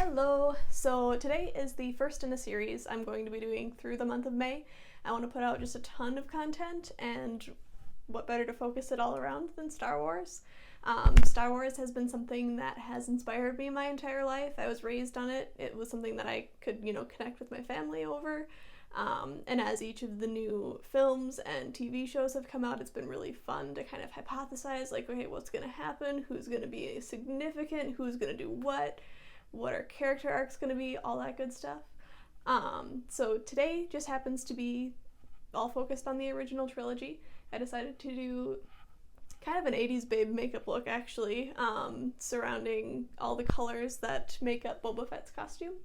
Hello! So today is the first in a series I'm going to be doing through the month of May. I want to put out just a ton of content, and what better to focus it all around than Star Wars? Star Wars has been something that has inspired me my entire life. I was raised on it. It was something that I could, connect with my family over. And as each of the new films and TV shows have come out, it's been really fun to kind of hypothesize, like, okay, what's going to happen? Who's going to be significant? Who's going to do what? What are character arcs going to be? All that good stuff. So today just happens to be all focused on the original trilogy. I decided to do kind of an 80s babe makeup look, actually, surrounding all the colors that make up Boba Fett's costume.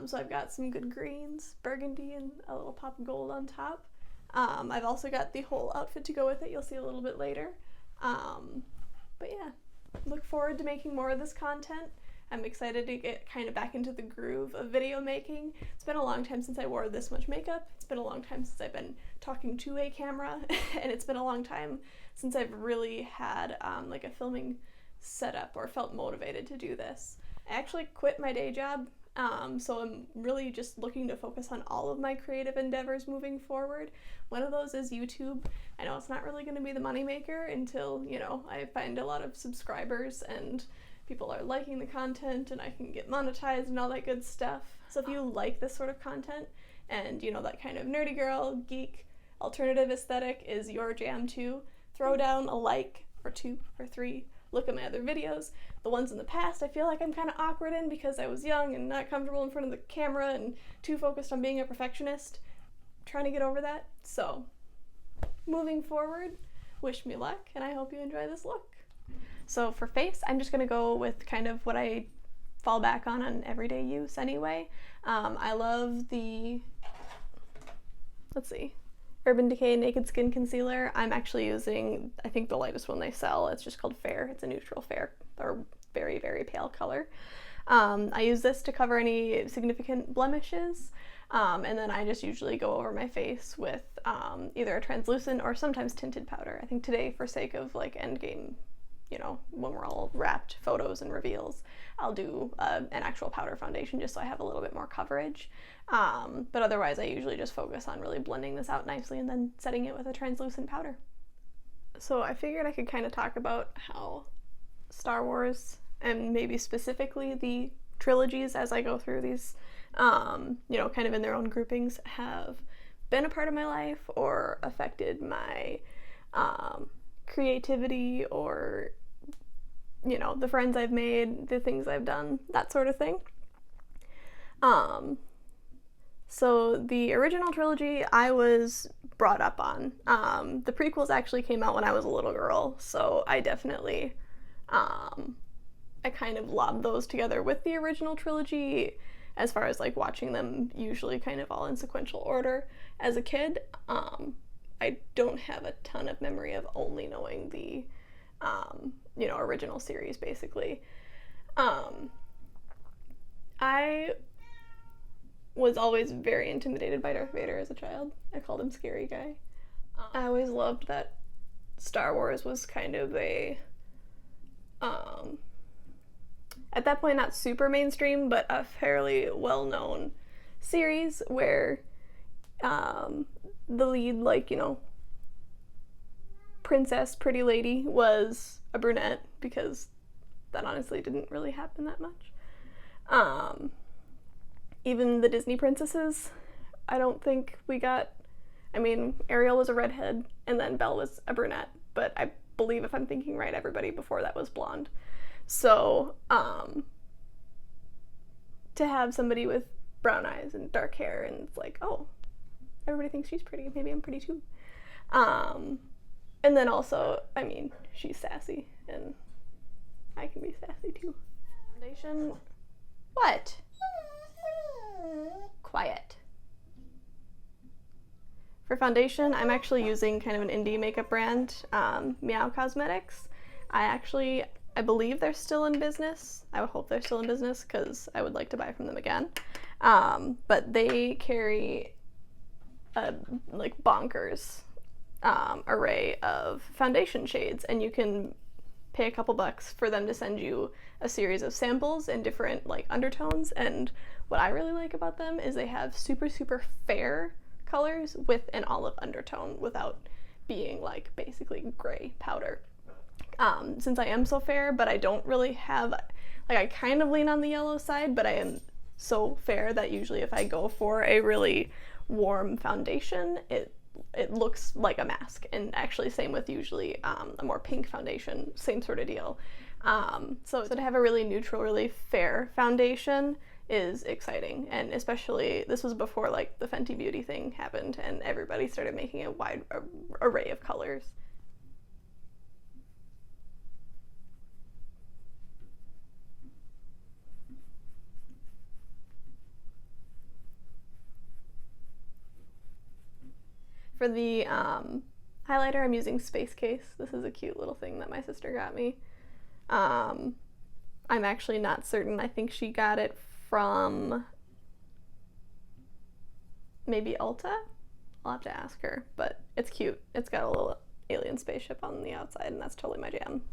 So I've got some good greens, burgundy, and a little pop of gold on top. I've also got the whole outfit to go with it. You'll see a little bit later. But yeah, look forward to making more of this content. I'm excited to get kind of back into the groove of video making. It's been a long time since I wore this much makeup. It's been a long time since I've been talking to a camera, and it's been a long time since I've really had like a filming setup or felt motivated to do this. I actually quit my day job, so I'm really just looking to focus on all of my creative endeavors moving forward. One of those is YouTube. I know it's not really going to be the moneymaker until, I find a lot of subscribers and people are liking the content and I can get monetized and all that good stuff. So if you like this sort of content and, that kind of nerdy girl, geek, alternative aesthetic is your jam too, throw down a like or 2 or 3. Look at my other videos. The ones in the past I feel like I'm kind of awkward in because I was young and not comfortable in front of the camera and too focused on being a perfectionist. I'm trying to get over that. So moving forward, wish me luck and I hope you enjoy this look. So for face, I'm just going to go with kind of what I fall back on everyday use anyway. I love the, Urban Decay Naked Skin Concealer. I'm actually using, I think, the lightest one they sell. It's just called Fair. It's a neutral fair, or very, very pale color. I use this to cover any significant blemishes, and then I just usually go over my face with either a translucent or sometimes tinted powder. I think today, for sake of endgame, when we're all wrapped photos and reveals, I'll do an actual powder foundation just so I have a little bit more coverage. But otherwise I usually just focus on really blending this out nicely and then setting it with a translucent powder. So I figured I could kind of talk about how Star Wars, and maybe specifically the trilogies as I go through these, kind of in their own groupings, have been a part of my life or affected my creativity or the friends I've made, the things I've done, that sort of thing. So the original trilogy I was brought up on. The prequels actually came out when I was a little girl, so I definitely I kind of lobbed those together with the original trilogy as far as watching them usually kind of all in sequential order as a kid. I don't have a ton of memory of only knowing the, original series, basically. I was always very intimidated by Darth Vader as a child. I called him Scary Guy. I always loved that Star Wars was kind of a, at that point, not super mainstream, but a fairly well-known series where the lead, princess, pretty lady was a brunette, because that honestly didn't really happen that much. Even the Disney princesses, I don't think we got, Ariel was a redhead, and then Belle was a brunette, but I believe, if I'm thinking right, everybody before that was blonde. So, to have somebody with brown eyes and dark hair, and it's like, oh, everybody thinks she's pretty, maybe I'm pretty too. And then also, she's sassy, and I can be sassy too. Foundation. What? Quiet. For foundation, I'm actually using kind of an indie makeup brand, Meow Cosmetics. I believe they're still in business. I would hope they're still in business because I would like to buy from them again. But they carry a bonkers array of foundation shades, and you can pay a couple bucks for them to send you a series of samples in different like undertones, and what I really like about them is they have super fair colors with an olive undertone without being like basically gray powder. Since I am so fair, but I don't really have, like, I kind of lean on the yellow side, but I am so fair that usually if I go for a really warm foundation, it looks like a mask. And actually same with usually a more pink foundation, same sort of deal. So to have a really neutral, really fair foundation is exciting, and especially this was before like the Fenty Beauty thing happened and everybody started making a wide array of colors. For the highlighter, I'm using Space Case. This is a cute little thing that my sister got me. I'm actually not certain. I think she got it from maybe Ulta? I'll have to ask her, but it's cute. It's got a little alien spaceship on the outside, and that's totally my jam.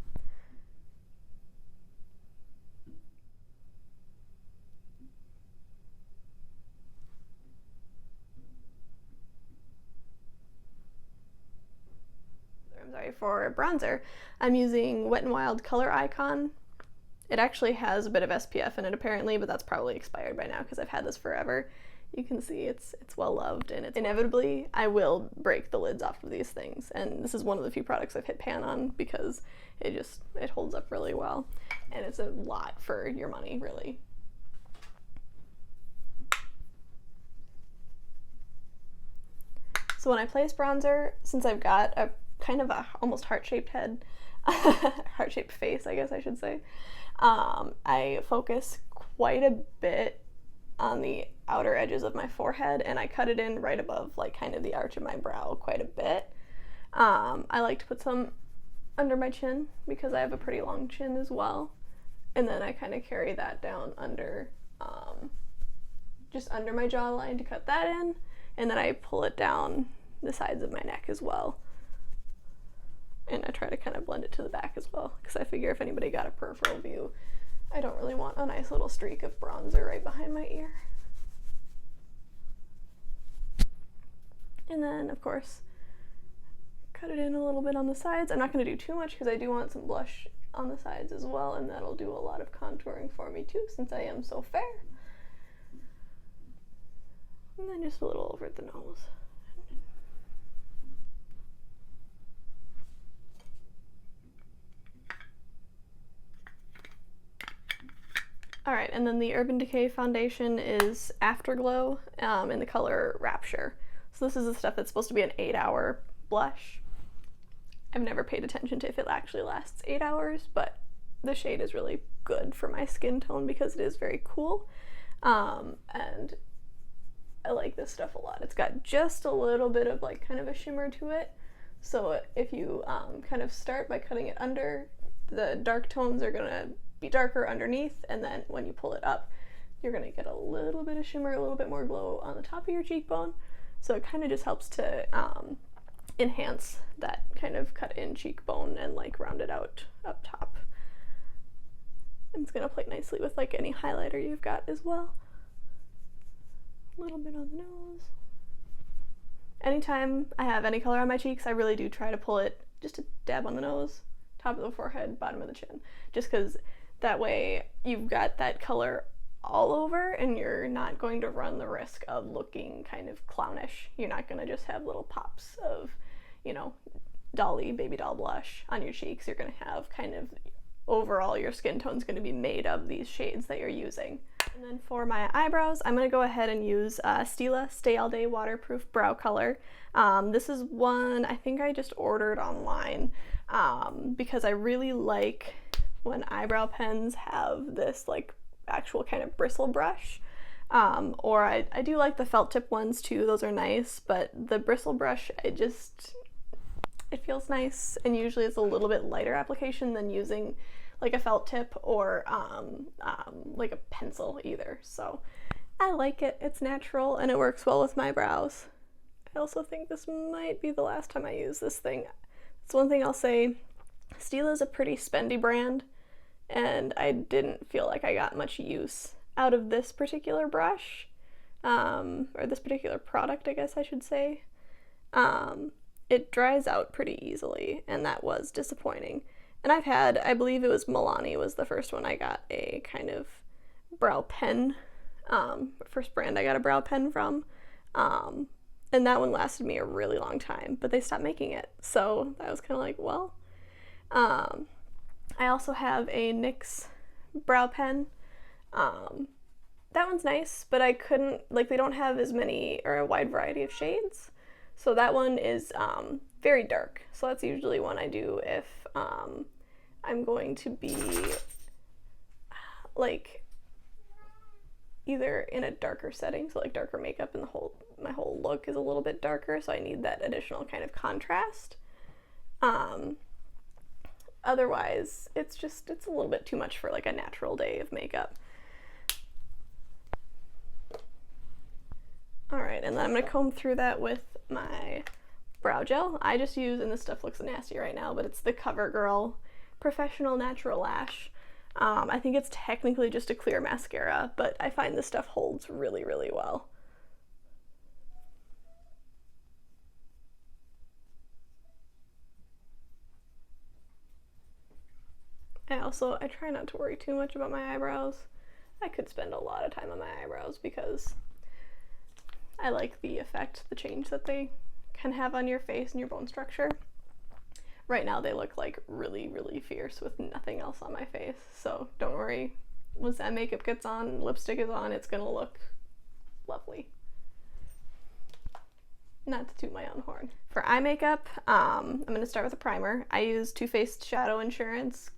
For bronzer, I'm using Wet n Wild Color Icon. It actually has a bit of SPF in it apparently, but that's probably expired by now because I've had this forever. You can see it's well loved, and it's inevitably I will break the lids off of these things, and this is one of the few products I've hit pan on because it holds up really well, and it's a lot for your money, really. So when I place bronzer, since I've got a kind of a almost heart-shaped head, heart-shaped face, I guess I should say, I focus quite a bit on the outer edges of my forehead, and I cut it in right above like kind of the arch of my brow quite a bit. I like to put some under my chin because I have a pretty long chin as well, and then I kind of carry that down under, just under my jawline to cut that in, and then I pull it down the sides of my neck as well. And I try to kind of blend it to the back as well, because I figure if anybody got a peripheral view, I don't really want a nice little streak of bronzer right behind my ear. And then, of course, cut it in a little bit on the sides. I'm not going to do too much because I do want some blush on the sides as well, and that'll do a lot of contouring for me too, since I am so fair. And then just a little over the nose. Alright, and then the Urban Decay foundation is Afterglow in the color Rapture. So this is the stuff that's supposed to be an 8-hour blush. I've never paid attention to if it actually lasts 8 hours, but the shade is really good for my skin tone because it is very cool. And I like this stuff a lot. It's got just a little bit of like kind of a shimmer to it. So if you kind of start by cutting it under, the dark tones are gonna be darker underneath, and then when you pull it up, you're gonna get a little bit of shimmer, a little bit more glow on the top of your cheekbone. So it kind of just helps to enhance that kind of cut in cheekbone and like round it out up top. And it's gonna play nicely with like any highlighter you've got as well. A little bit on the nose. Anytime I have any color on my cheeks, I really do try to pull it just a dab on the nose, top of the forehead, bottom of the chin, just because that way you've got that color all over and you're not going to run the risk of looking kind of clownish. You're not going to just have little pops of, you know, dolly baby doll blush on your cheeks. You're going to have kind of overall your skin tone's going to be made of these shades that you're using. And then for my eyebrows, I'm going to go ahead and use Stila Stay All Day Waterproof Brow Color. This is one I think I just ordered online because I really like when eyebrow pens have this like actual kind of bristle brush. Or I do like the felt tip ones too, those are nice, but the bristle brush, it feels nice, and usually it's a little bit lighter application than using like a felt tip or like a pencil either. So I like it, it's natural, and it works well with my brows. I also think this might be the last time I use this thing. It's one thing I'll say, Stila is a pretty spendy brand, and I didn't feel like I got much use out of this particular brush, or this particular product, I guess I should say. It dries out pretty easily, and that was disappointing. And I've had, I believe it was Milani was the first one I got a kind of brow pen, first brand I got a brow pen from, and that one lasted me a really long time, but they stopped making it, so I was kind of like, well. I also have a NYX Brow Pen. That one's nice, but I couldn't, like, they don't have as many or a wide variety of shades. So that one is very dark. So that's usually one I do if I'm going to be like either in a darker setting, so like darker makeup, and my whole look is a little bit darker, so I need that additional kind of contrast. Otherwise, it's a little bit too much for like a natural day of makeup. Alright, and then I'm going to comb through that with my brow gel. I just use, and this stuff looks nasty right now, but it's the Covergirl Professional Natural Lash. I think it's technically just a clear mascara, but I find this stuff holds really, really well. I try not to worry too much about my eyebrows. I could spend a lot of time on my eyebrows because I like the effect, the change that they can have on your face and your bone structure. Right now they look like really, really fierce with nothing else on my face, so don't worry. Once that makeup gets on, lipstick is on, it's gonna look lovely. Not to toot my own horn. For eye makeup, I'm gonna start with a primer. I use Too Faced Shadow Insurance.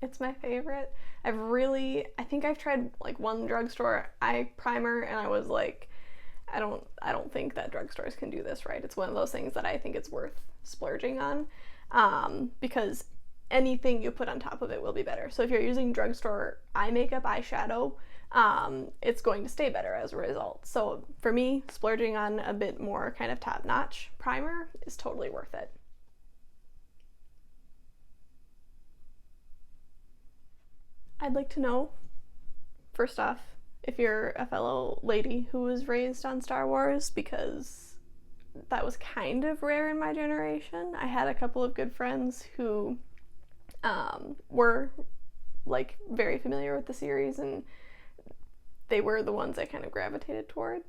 It's my favorite. I think I've tried like one drugstore eye primer and I was like, I don't think that drugstores can do this right. It's one of those things that I think it's worth splurging on, because anything you put on top of it will be better. So if you're using drugstore eye makeup, eyeshadow, it's going to stay better as a result. So for me, splurging on a bit more kind of top-notch primer is totally worth it. I'd like to know, first off, if you're a fellow lady who was raised on Star Wars, because that was kind of rare in my generation. I had a couple of good friends who were like very familiar with the series, and they were the ones I kind of gravitated toward.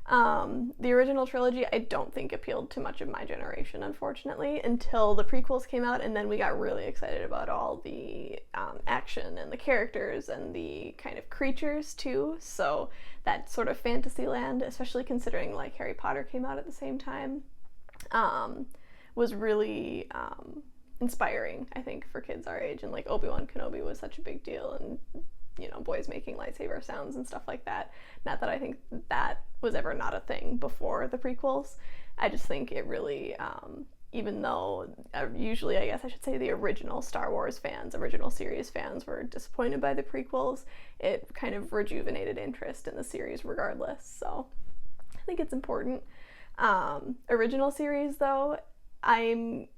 The original trilogy I don't think appealed to much of my generation, unfortunately, until the prequels came out, and then we got really excited about all the action and the characters and the kind of creatures too. So that sort of fantasy land, especially considering like Harry Potter came out at the same time, was really inspiring, I think, for kids our age. And like Obi-Wan Kenobi was such a big deal, and you know, boys making lightsaber sounds and stuff like that. Not that I think that was ever not a thing before the prequels. I just think it really, even though usually, I guess I should say, the original Star Wars fans, original series fans were disappointed by the prequels, it kind of rejuvenated interest in the series regardless. So I think it's important. Original series though, I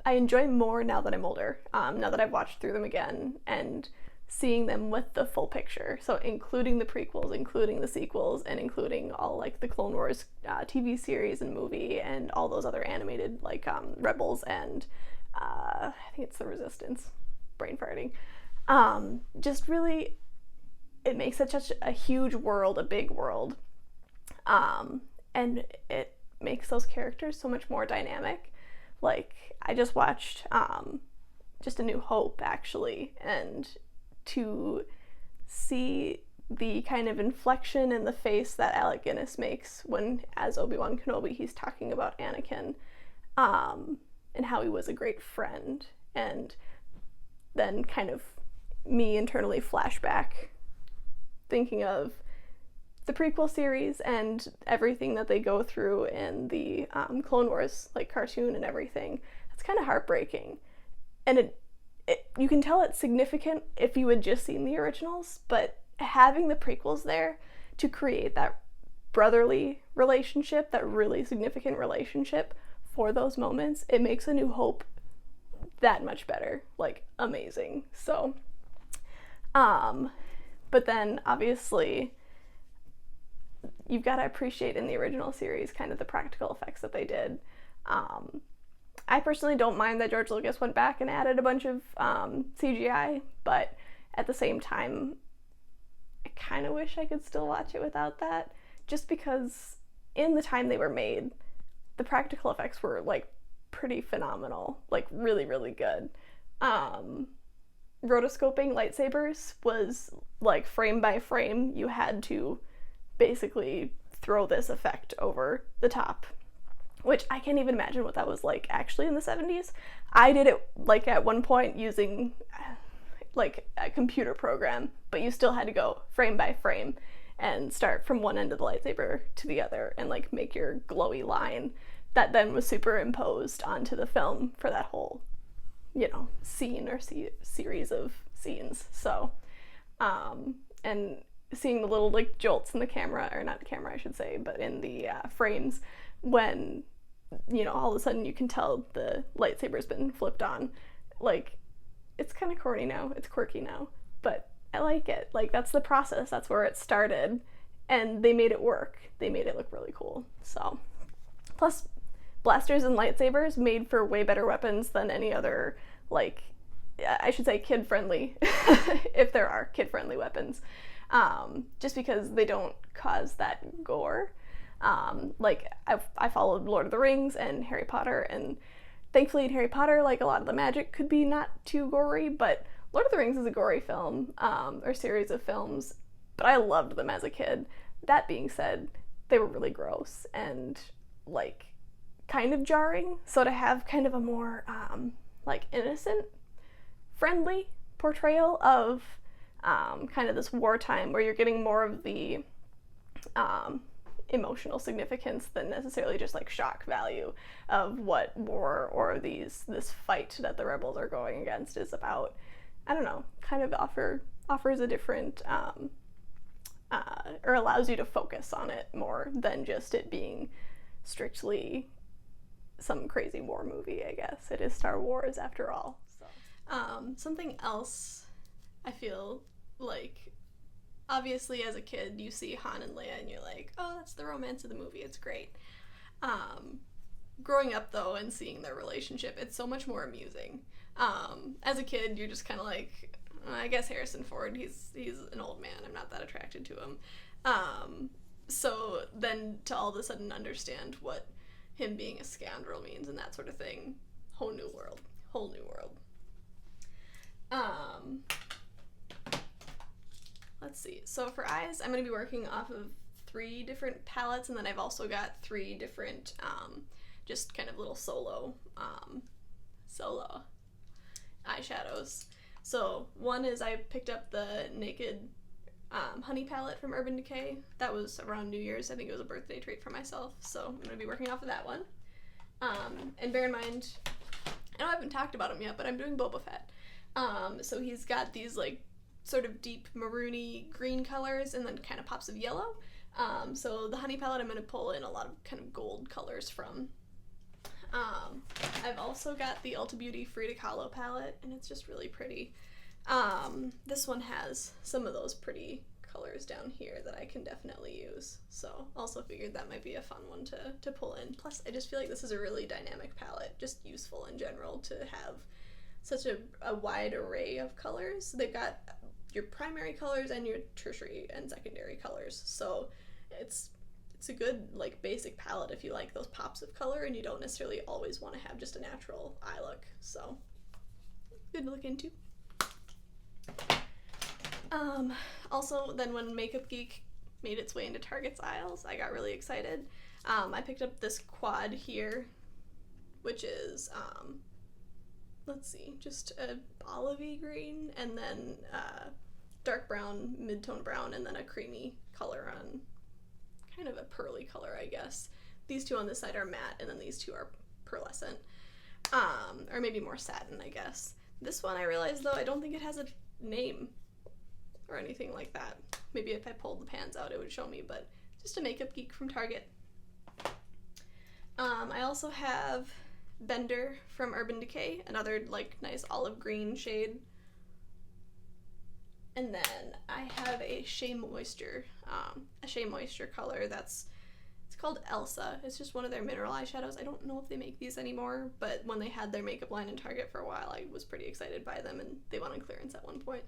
enjoy more now that I'm older, now that I've watched through them again and seeing them with the full picture. So including the prequels, including the sequels, and including all like the Clone Wars TV series and movie and all those other animated like Rebels and I think it's the Resistance, brain farting. Just really, it makes it such a huge world, a big world, and it makes those characters so much more dynamic. Like I just watched just A New Hope actually, and to see the kind of inflection in the face that Alec Guinness makes when, as Obi-Wan Kenobi, he's talking about Anakin, and how he was a great friend, and then kind of me internally flashback thinking of the prequel series and everything that they go through in the Clone Wars like cartoon and everything. It's kind of heartbreaking, and you can tell it's significant if you had just seen the originals, but having the prequels there to create that brotherly relationship, that really significant relationship for those moments, it makes A New Hope that much better, like amazing. So, but then obviously you've got to appreciate in the original series kind of the practical effects that they did. I personally don't mind that George Lucas went back and added a bunch of CGI, but at the same time, I kind of wish I could still watch it without that, just because in the time they were made, the practical effects were like pretty phenomenal, like really, really good. Rotoscoping lightsabers was like frame by frame, you had to basically throw this effect over the top, which I can't even imagine what that was like actually in the 70s. I did it like at one point using like a computer program, but you still had to go frame by frame and start from one end of the lightsaber to the other and like make your glowy line that then was superimposed onto the film for that whole, you know, scene or series of scenes. So, and seeing the little like jolts in the camera, or not the camera I should say, but in the frames when, you know, all of a sudden you can tell the lightsaber's been flipped on, like, it's kind of corny now, it's quirky now, but I like it. Like, that's the process, that's where it started, and they made it work. They made it look really cool. So, plus blasters and lightsabers made for way better weapons than any other, like, I should say kid-friendly, if there are kid-friendly weapons, just because they don't cause that gore. Like, I followed Lord of the Rings and Harry Potter, and thankfully in Harry Potter, like, a lot of the magic could be not too gory, but Lord of the Rings is a gory film, or series of films, but I loved them as a kid. That being said, they were really gross and, like, kind of jarring, so to have kind of a more, like, innocent, friendly portrayal of, kind of this wartime where you're getting more of the, emotional significance than necessarily just like shock value of what war or this fight that the rebels are going against is about. I don't know, kind of offers a different or allows you to focus on it more than just it being strictly some crazy war movie, I guess. It is Star Wars after all. So something else I feel like, obviously, as a kid, you see Han and Leia and you're like, oh, that's the romance of the movie, it's great. Growing up, though, and seeing their relationship, it's so much more amusing. As a kid, you're just kind of like, I guess Harrison Ford, he's an old man, I'm not that attracted to him. So then to all of a sudden understand what him being a scoundrel means and that sort of thing, whole new world. Let's see. So for eyes, I'm going to be working off of 3 different palettes, and then I've also got 3 different, just kind of little solo eyeshadows. So one is I picked up the Naked Honey palette from Urban Decay. That was around New Year's. I think it was a birthday treat for myself, so I'm going to be working off of that one. And bear in mind, I know I haven't talked about him yet, but I'm doing Boba Fett. So he's got these, like, sort of deep maroony green colors and then kind of pops of yellow. So the honey palette I'm going to pull in a lot of kind of gold colors from. I've also got the Ulta Beauty Frida Kahlo palette, and it's just really pretty. This one has some of those pretty colors down here that I can definitely use, so also figured that might be a fun one to pull in. Plus, I just feel like this is a really dynamic palette, just useful in general to have such a wide array of colors. They've got your primary colors and your tertiary and secondary colors, so it's a good, like, basic palette if you like those pops of color and you don't necessarily always want to have just a natural eye look, so good to look into. Also, then when Makeup Geek made its way into Target's aisles, I got really excited. I picked up this quad here, which is, let's see, just a olivey green, and then dark brown, mid-tone brown, and then a creamy color on kind of a pearly color, I guess. These 2 on this side are matte, and then these 2 are pearlescent, or maybe more satin, I guess. This one, I realized, though, I don't think it has a name or anything like that. Maybe if I pulled the pans out, it would show me, but just a Makeup Geek from Target. I also have Bender from Urban Decay, another like nice olive green shade. And then I have a Shea Moisture color it's called Elsa. It's just one of their mineral eyeshadows. I don't know if they make these anymore, but when they had their makeup line in Target for a while, I was pretty excited by them, and they went on clearance at one point.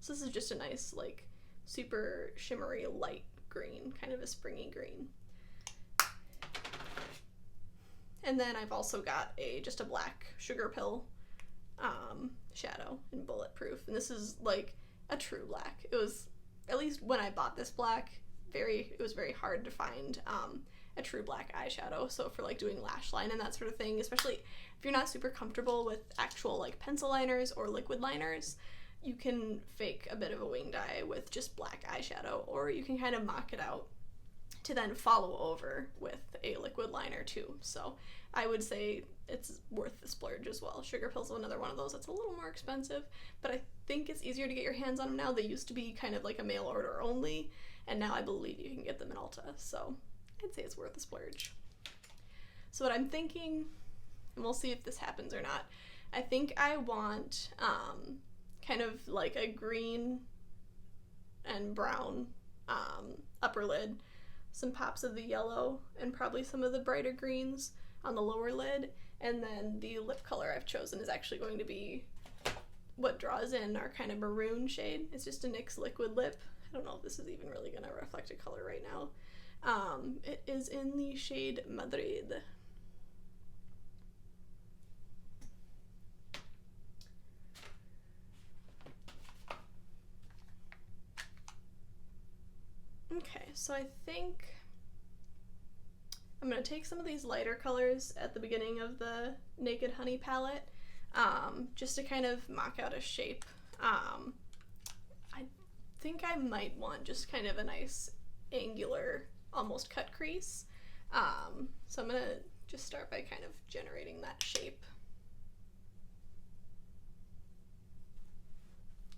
So this is just a nice, like, super shimmery light green, kind of a springy green. And then I've also got just a black Sugar Pill shadow in Bulletproof, and this is like a true black. It was, at least when I bought this black, it was very hard to find a true black eyeshadow. So for like doing lash line and that sort of thing, especially if you're not super comfortable with actual like pencil liners or liquid liners, you can fake a bit of a winged eye with just black eyeshadow, or you can kind of mock it out to then follow over with a liquid liner too. So I would say it's worth the splurge as well. Sugar Pill's another one of those that's a little more expensive, but I think it's easier to get your hands on them now. They used to be kind of like a mail order only, and now I believe you can get them in Ulta. So I'd say it's worth the splurge. So what I'm thinking, and we'll see if this happens or not, I think I want kind of like a green and brown upper lid, some pops of the yellow, and probably some of the brighter greens on the lower lid, and then the lip color I've chosen is actually going to be what draws in our kind of maroon shade. It's just a NYX liquid lip. I don't know if this is even really going to reflect a color right now. It is in the shade Madrid. Okay, so I think I'm going to take some of these lighter colors at the beginning of the Naked Honey palette, just to kind of mock out a shape. I think I might want just kind of a nice angular, almost cut crease. So I'm going to just start by kind of generating that shape.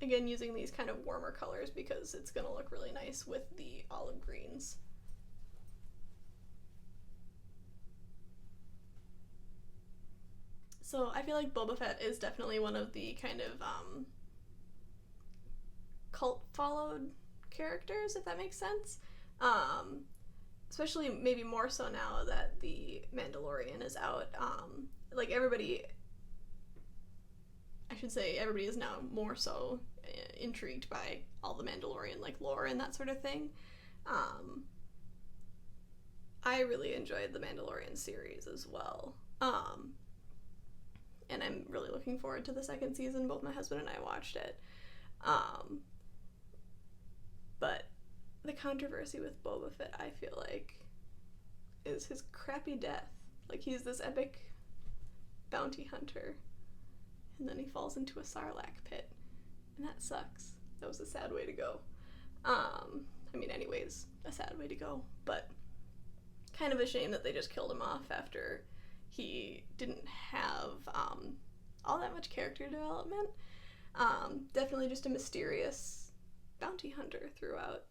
Again, using these kind of warmer colors because it's going to look really nice with the olive greens. So I feel like Boba Fett is definitely one of the kind of cult followed characters, if that makes sense. Especially maybe more so now that the Mandalorian is out. Like everybody is now more so intrigued by all the Mandalorian like lore and that sort of thing. I really enjoyed the Mandalorian series as well. And I'm really looking forward to the second season. Both my husband and I watched it. But the controversy with Boba Fett, I feel like, is his crappy death. Like, he's this epic bounty hunter, and then he falls into a Sarlacc pit, and that sucks. That was a sad way to go. Anyways, a sad way to go, but kind of a shame that they just killed him off after he didn't have all that much character development. Definitely just a mysterious bounty hunter throughout.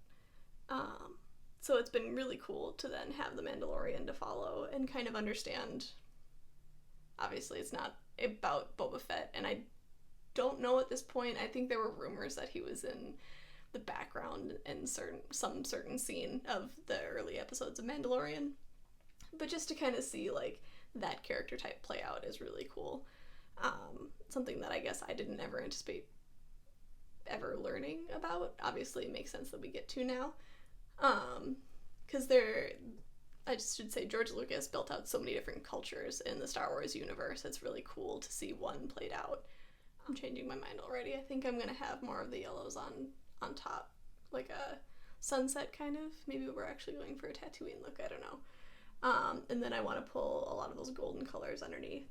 So it's been really cool to then have the Mandalorian to follow and kind of understand. Obviously, it's not about Boba Fett, and I don't know at this point. I think there were rumors that he was in the background in some certain scene of the early episodes of Mandalorian. But just to kind of see like that character type play out is really cool. Something that I guess I didn't ever anticipate ever learning about. Obviously, it makes sense that we get to now. Because I just should say George Lucas built out so many different cultures in the Star Wars universe. It's really cool to see one played out. I'm changing my mind already. I think I'm going to have more of the yellows on top, like a sunset kind of. Maybe we're actually going for a Tatooine look, I don't know. And then I want to pull a lot of those golden colors underneath.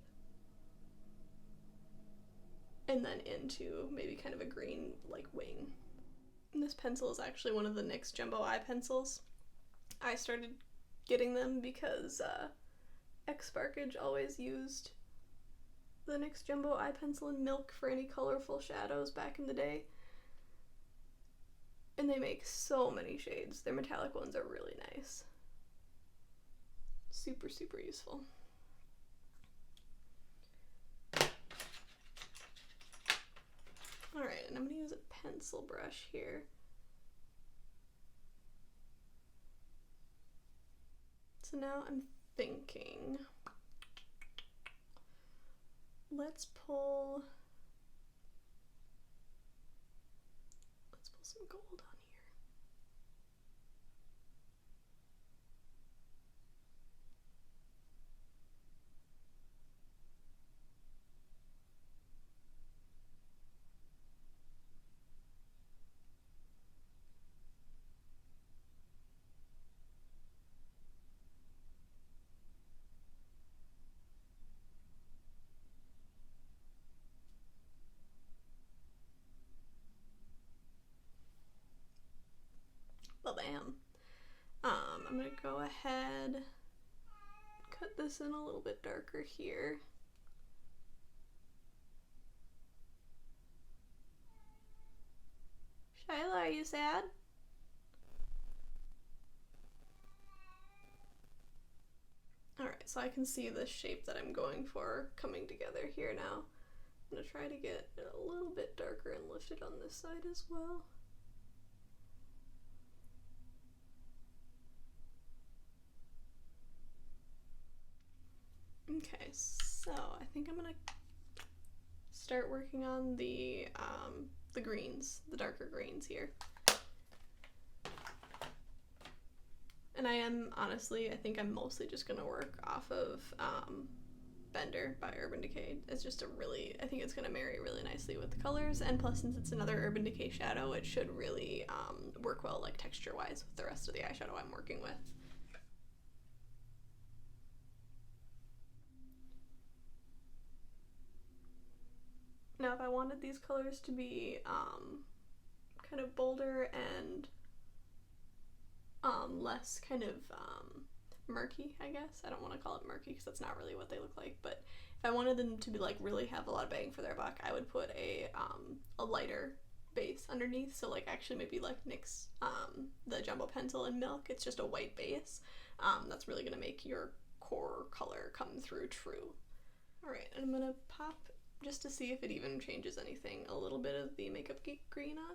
And then into maybe kind of a green, like, wing. And this pencil is actually one of the NYX Jumbo Eye pencils. I started getting them because X-Sparkage always used the NYX Jumbo Eye Pencil in milk for any colorful shadows back in the day. And they make so many shades. Their metallic ones are really nice. Super, super useful. Alright, and I'm going to use a pencil brush here. So now I'm thinking, let's pull some gold on here. Bam. I'm gonna go ahead, cut this in a little bit darker here. Shyla, are you sad? Alright, so I can see the shape that I'm going for coming together here now. I'm gonna try to get it a little bit darker and lift it on this side as well. Okay, so I think I'm gonna start working on the greens, the darker greens here. And I am, honestly, I think I'm mostly just gonna work off of Bender by Urban Decay. It's just a really, I think it's gonna marry really nicely with the colors, and plus since it's another Urban Decay shadow, it should really work well, like texture-wise, with the rest of the eyeshadow I'm working with. Now if I wanted these colors to be kind of bolder and less kind of murky, I guess. I don't want to call it murky because that's not really what they look like, but if I wanted them to be like really have a lot of bang for their buck, I would put a lighter base underneath, so like actually maybe like NYX the Jumbo Pencil in Milk, it's just a white base. That's really gonna make your core color come through true. Alright, and I'm gonna pop, just to see if it even changes anything, a little bit of the Makeup Geek green on,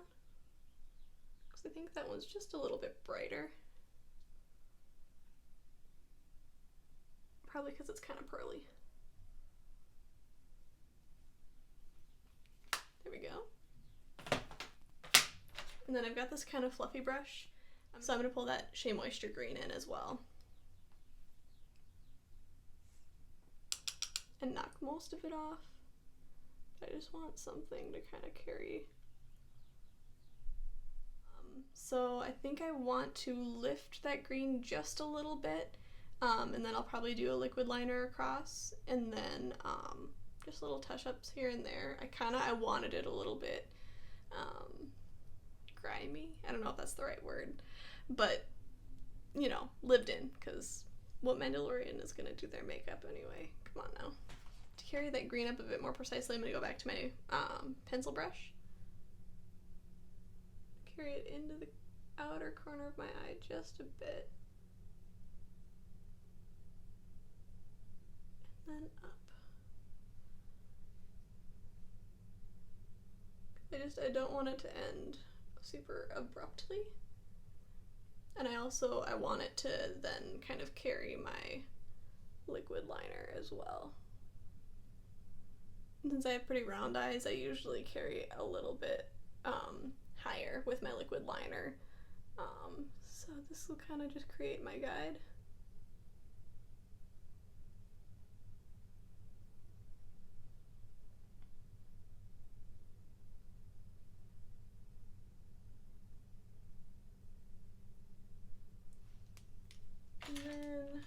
because I think that one's just a little bit brighter. Probably because it's kind of pearly. There we go. And then I've got this kind of fluffy brush, so I'm going to pull that Shea Moisture green in as well. And knock most of it off. I just want something to kind of carry. So I think I want to lift that green just a little bit, and then I'll probably do a liquid liner across, and then just little touch-ups here and there. I wanted it a little bit grimy. I don't know if that's the right word, but you know, lived in, because what Mandalorian is gonna do their makeup anyway? Come on now. To carry that green up a bit more precisely, I'm gonna go back to my pencil brush. Carry it into the outer corner of my eye just a bit. And then up. I don't want it to end super abruptly. And I want it to then kind of carry my liquid liner as well. Since I have pretty round eyes, I usually carry a little bit higher with my liquid liner. So this will kind of just create my guide. And then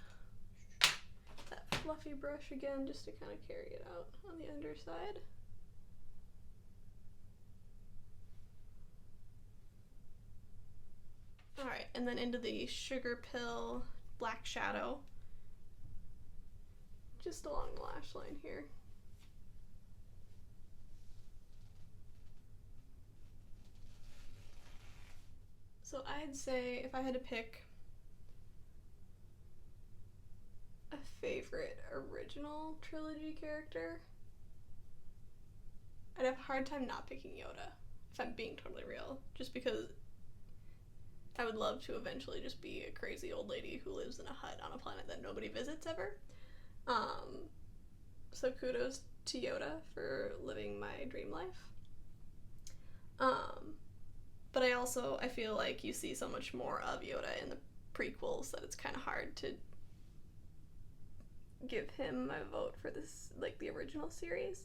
that fluffy brush again, just to kind of carry it out on the underside. Alright, and then into the Sugar Pill Black Shadow, just along the lash line here. So I'd say if I had to pick a favorite original Trilogy character, I'd have a hard time not picking Yoda, if I'm being totally real, just because I would love to eventually just be a crazy old lady who lives in a hut on a planet that nobody visits ever. So kudos to Yoda for living my dream life. But I feel like you see so much more of Yoda in the prequels that it's kind of hard to give him my vote for this, like, the original series.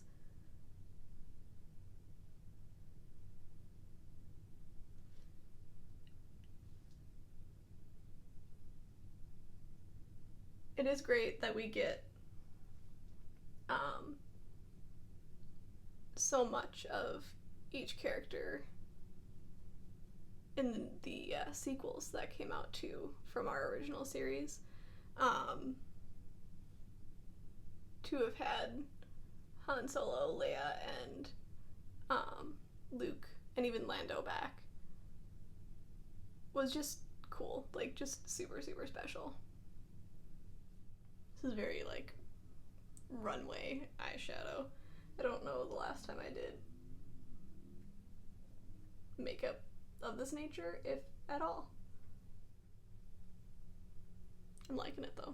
It is great that we get so much of each character in the sequels that came out too from our original series. To have had Han Solo, Leia, and Luke, and even Lando back was just cool. Like, just super, super special. This is very, like, runway eyeshadow. I don't know the last time I did makeup of this nature, if at all. I'm liking it, though.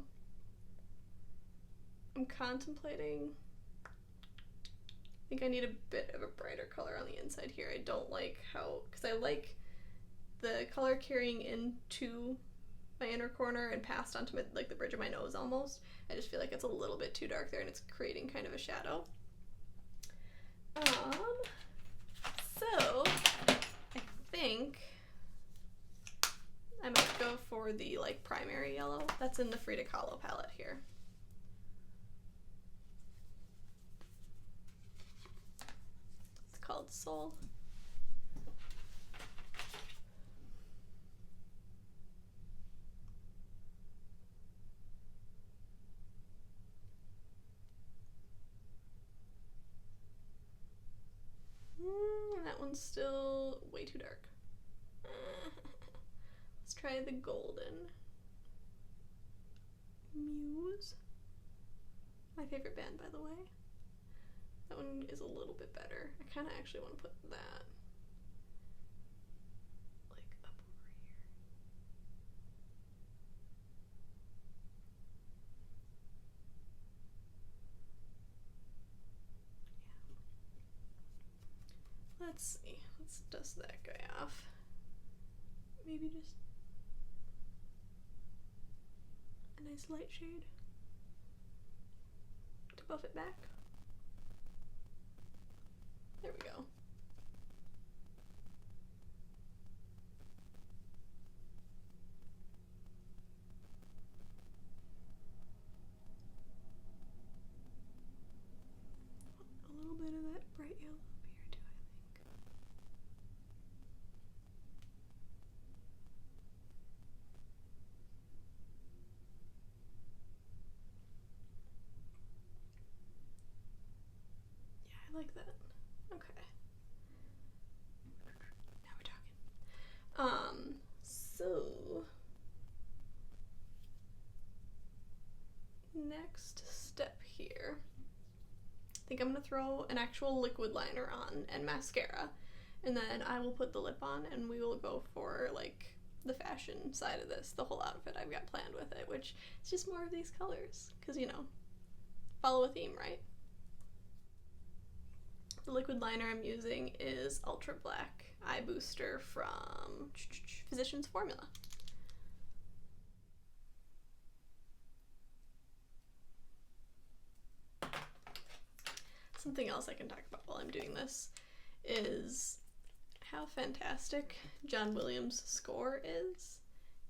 I'm contemplating. I think I need a bit of a brighter color on the inside here. I don't like how, because I like the color carrying into my inner corner and passed onto my, like, the bridge of my nose almost. I just feel like it's a little bit too dark there and it's creating kind of a shadow. So I think I might go for the, like, primary yellow that's in the Frida Kahlo palette here. It's called Soul. That one's still way too dark. Let's try the golden. Muse. My favorite band, by the way. That one is a little bit better. I kind of actually want to put that, like, up over here. Yeah. Let's see. Let's dust that guy off. Maybe just a nice light shade to buff it back. There we go. A little bit of that bright yellow up here too, I think. Yeah, I like that. Okay. Now we're talking. So next step here. I think I'm gonna throw an actual liquid liner on and mascara, and then I will put the lip on and we will go for, like, the fashion side of this, the whole outfit I've got planned with it, which is just more of these colors, because, you know, follow a theme, right? The liquid liner I'm using is Ultra Black Eye Booster from Physicians Formula. Something else I can talk about while I'm doing this is how fantastic John Williams' score is,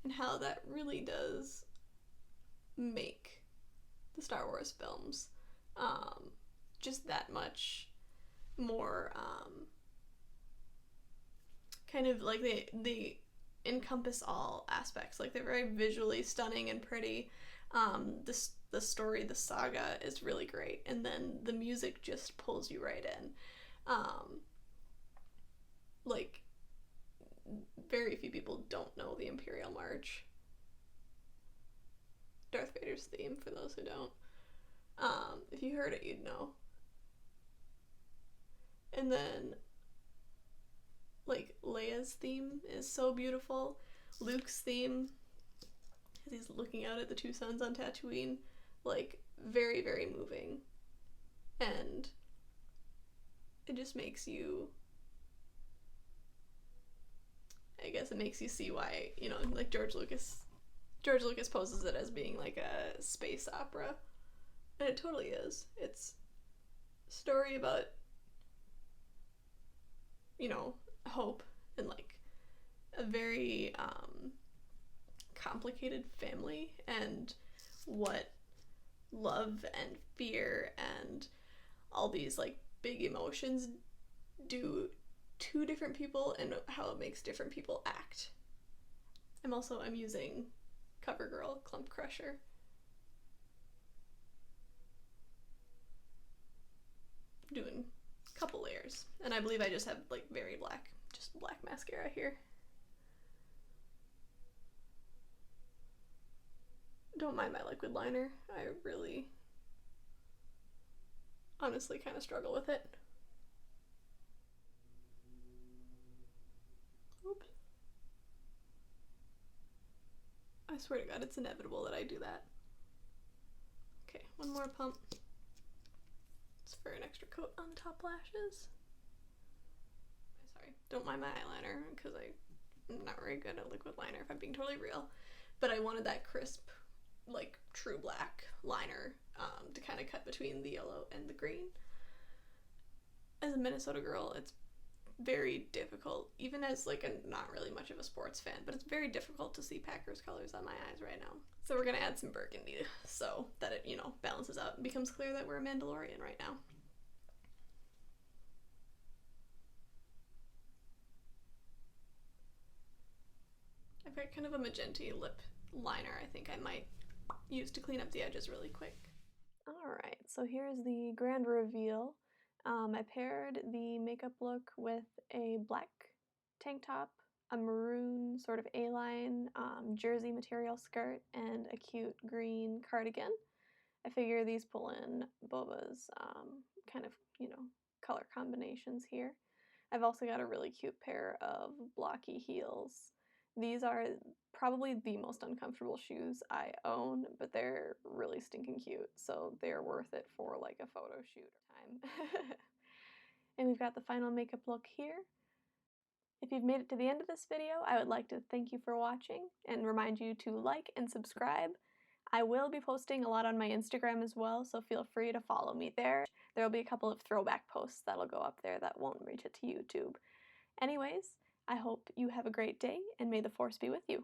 and how that really does make the Star Wars films just that much more kind of like they encompass all aspects. Like, they're very visually stunning and pretty. The story, the saga is really great, and then the music just pulls you right in. Like, very few people don't know the Imperial March, Darth Vader's theme, for those who don't. If you heard it, you'd know. And then, like, Leia's theme is so beautiful. Luke's theme, as he's looking out at the two suns on Tatooine, like, very, very moving. And it just makes you, I guess it makes you see why, you know, like George Lucas poses it as being like a space opera. And it totally is. It's a story about, you know, hope and like a very complicated family and what love and fear and all these like big emotions do to different people and how it makes different people act. I'm using Covergirl Clump Crusher. Doing a couple layers. And I believe I just have like very black, just black mascara here. Don't mind my liquid liner. I really honestly kind of struggle with it. Oops. I swear to God, it's inevitable that I do that. Okay, one more pump. It's for an extra coat on the top lashes. Sorry, don't mind my eyeliner because I'm not very good at liquid liner if I'm being totally real. But I wanted that crisp, like true black liner to kind of cut between the yellow and the green. As a Minnesota girl, it's very difficult, even as like a not really much of a sports fan, but it's very difficult to see Packers colors on my eyes right now. So we're gonna add some burgundy so that it, you know, balances out and becomes clear that we're a Mandalorian right now. I've got kind of a magenta lip liner I think I might use to clean up the edges really quick. Alright, so here's the grand reveal. I paired the makeup look with a black tank top, a maroon sort of A-line jersey material skirt, and a cute green cardigan. I figure these pull in Boba's kind of, you know, color combinations here. I've also got a really cute pair of blocky heels. These are probably the most uncomfortable shoes I own, but they're really stinking cute, so they're worth it for like a photo shoot time. And we've got the final makeup look here. If you've made it to the end of this video, I would like to thank you for watching and remind you to like and subscribe. I will be posting a lot on my Instagram as well, so feel free to follow me there. There will be a couple of throwback posts that'll go up there that won't reach it to YouTube. Anyways, I hope you have a great day, and may the Force be with you.